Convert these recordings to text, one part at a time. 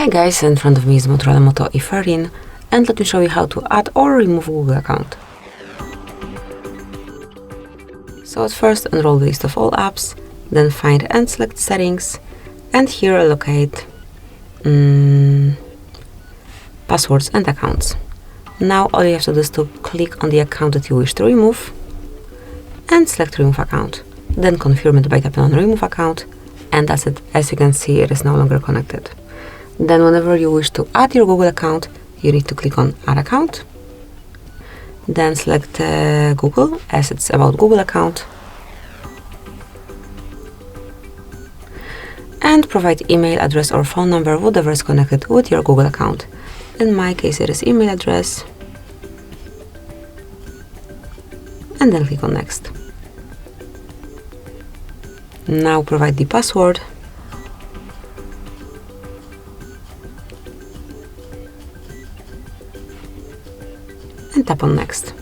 Hi guys, in front of me is Motorola Moto E13 and let me show you how to add or remove a Google account. So at first enroll the list of all apps, then find and select settings, and here allocate passwords and accounts. Now all you have to do is to click on the account that you wish to remove and select remove account. Then confirm it by tapping on remove account, and that's it. As you can see, it is no longer connected. Then whenever you wish to add your Google account, you need to click on add account. Then select Google, as it's about Google account. And provide email address or phone number, whatever is connected with your Google account. In my case, it is email address. And then click on next. Now provide the password. And tap on next.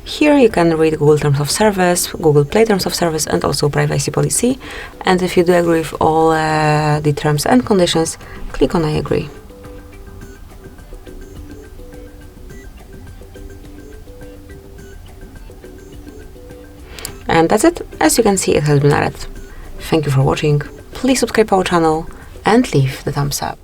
Here you can read Google Terms of Service, Google Play Terms of Service, and also Privacy Policy. And if you do agree with all the terms and conditions, click on I agree. And that's it. As you can see, it has been added. Thank you for watching. Please subscribe our channel and leave the thumbs up.